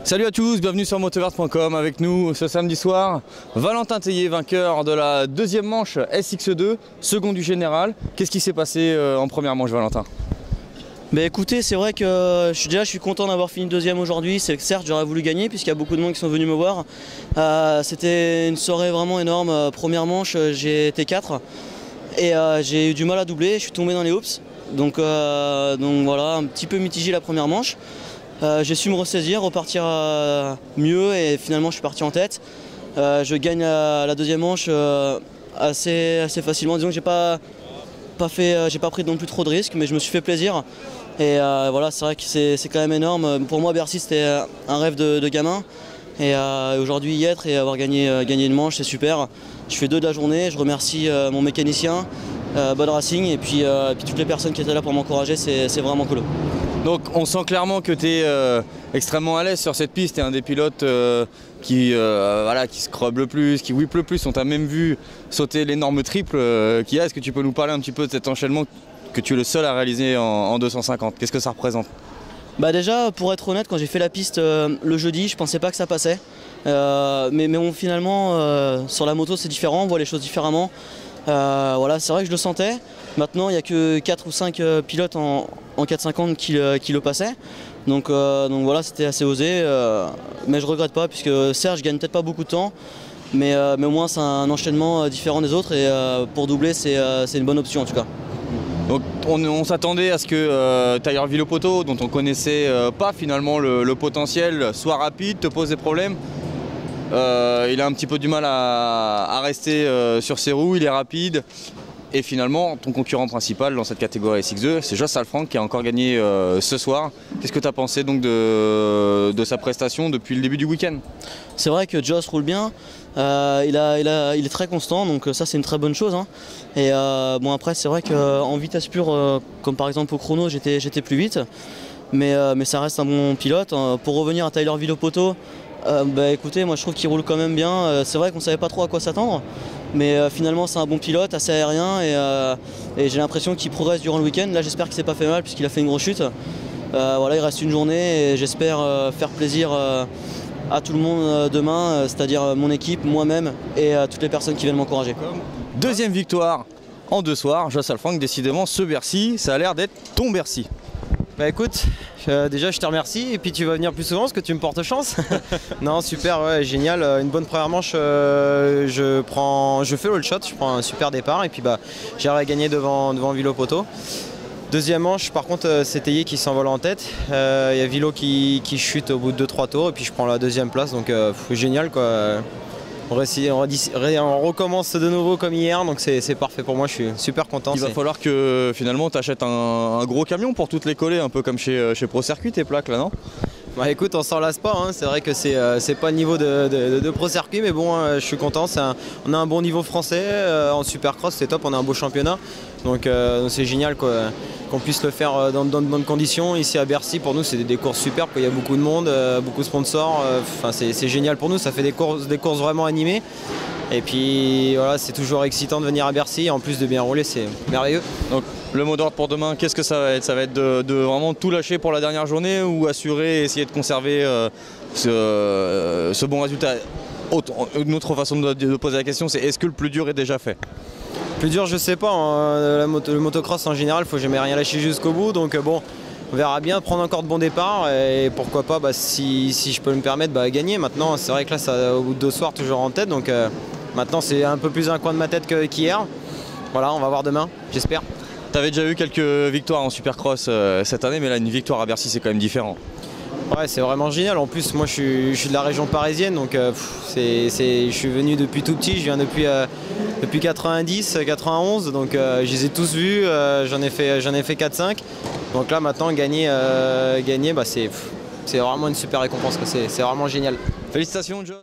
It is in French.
Salut à tous, bienvenue sur motovert.com. Avec nous ce samedi soir, Valentin Tellier, vainqueur de la deuxième manche SX2, second du général. Qu'est-ce qui s'est passé en première manche, Valentin? Bah écoutez, c'est vrai que je suis content d'avoir fini deuxième aujourd'hui. C'est que certes j'aurais voulu gagner puisqu'il y a beaucoup de monde qui sont venus me voir. C'était une soirée vraiment énorme. Première manche, j'ai été 4 et j'ai eu du mal à doubler. Je suis tombé dans les hoops. Donc voilà, un petit peu mitigé la première manche. J'ai su me ressaisir, repartir mieux et finalement je suis parti en tête. Je gagne la deuxième manche assez facilement. Disons que j'ai pas pris non plus trop de risques, mais je me suis fait plaisir. Et voilà, c'est vrai que c'est quand même énorme. Pour moi, Bercy, c'était un rêve de gamin. Et aujourd'hui, y être et avoir gagné une manche, c'est super. Je fais 2 de la journée. Je remercie mon mécanicien, Bod Racing, et puis toutes les personnes qui étaient là pour m'encourager. C'est vraiment cool. Donc on sent clairement que tu es extrêmement à l'aise sur cette piste. Tu es un des pilotes qui scrub le plus, qui whip le plus. On t'a même vu sauter l'énorme triple qu'il y a. Est-ce que tu peux nous parler un petit peu de cet enchaînement que tu es le seul à réaliser en 250? Qu'est-ce que ça représente? Bah déjà, pour être honnête, quand j'ai fait la piste le jeudi, je pensais pas que ça passait. Mais bon, finalement, sur la moto c'est différent, on voit les choses différemment. Voilà, c'est vrai que je le sentais. Maintenant, il n'y a que 4 ou 5 pilotes en 450 qui le passaient. Donc voilà, c'était assez osé. Mais je regrette pas, puisque certes, je gagne peut-être pas beaucoup de temps. Mais au moins, c'est un enchaînement différent des autres. Et pour doubler, c'est une bonne option en tout cas. Donc on s'attendait à ce que Tyler Villopoto, dont on connaissait pas finalement le potentiel, soit rapide, te pose des problèmes. Il a un petit peu du mal à rester sur ses roues, il est rapide. Et finalement, ton concurrent principal dans cette catégorie SX2, c'est Joss Alfranc qui a encore gagné ce soir. Qu'est-ce que tu as pensé donc de sa prestation depuis le début du week-end? C'est vrai que Joss roule bien, il est très constant, donc ça c'est une très bonne chose. Hein. Et bon après c'est vrai qu'en vitesse pure, comme par exemple au chrono, j'étais plus vite. Mais ça reste un bon pilote. Pour revenir à Tyler Villopoto, bah écoutez, moi je trouve qu'il roule quand même bien. C'est vrai qu'on savait pas trop à quoi s'attendre. Mais finalement c'est un bon pilote, assez aérien et j'ai l'impression qu'il progresse durant le week-end. Là j'espère qu'il s'est pas fait mal puisqu'il a fait une grosse chute. Voilà, il reste une journée et j'espère faire plaisir à tout le monde demain, c'est-à-dire mon équipe, moi-même et toutes les personnes qui viennent m'encourager. Deuxième victoire en 2 soirs, Joss Alfranc, décidément ce Bercy, ça a l'air d'être ton Bercy. Bah écoute, déjà je te remercie et puis tu vas venir plus souvent parce que tu me portes chance. Non super, ouais, génial, une bonne première manche, je fais l'all shot, je prends un super départ et puis bah j'arrive à gagner devant Villopoto. Deuxième manche par contre c'est Tellier qui s'envole en tête, il y a Villo qui chute au bout de 2-3 tours et puis je prends la deuxième place donc génial quoi. On recommence de nouveau comme hier, donc c'est parfait pour moi, je suis super content. Il va falloir que finalement tu achètes un gros camion pour toutes les coller, un peu comme chez Pro Circuit tes plaques là, non? Bah écoute, on s'en lasse pas, hein. C'est vrai que c'est pas le niveau de Pro Circuit, mais bon, je suis content, on a un bon niveau français, en Supercross c'est top, on a un beau championnat, donc c'est génial qu'on puisse le faire dans de bonnes conditions. Ici à Bercy, pour nous c'est des courses superbes, il y a beaucoup de monde, beaucoup de sponsors, c'est génial pour nous, ça fait des courses vraiment animées. Et puis voilà, c'est toujours excitant de venir à Bercy, en plus de bien rouler, c'est merveilleux. Donc le mot d'ordre pour demain, qu'est-ce que ça va être? Ça va être de vraiment tout lâcher pour la dernière journée ou assurer et essayer de conserver ce bon résultat? Une autre façon de poser la question, c'est est-ce que le plus dur est déjà fait? Plus dur, je sais pas, hein. Le motocross en général, il faut jamais rien lâcher jusqu'au bout, donc bon, on verra bien, prendre encore de bons départs et pourquoi pas, si je peux me permettre, gagner. Maintenant, c'est vrai que là, ça, au bout de 2 soirs, toujours en tête, donc maintenant c'est un peu plus un coin de ma tête qu'hier. Voilà, on va voir demain, j'espère. Tu avais déjà eu quelques victoires en Supercross cette année, mais là une victoire à Bercy c'est quand même différent. Ouais, c'est vraiment génial. En plus, moi je suis de la région parisienne, donc je suis venu depuis tout petit, je viens depuis 90, 91, donc je les ai tous vus, j'en ai fait 4-5. Donc là maintenant gagner c'est vraiment une super récompense, c'est vraiment génial. Félicitations Joe.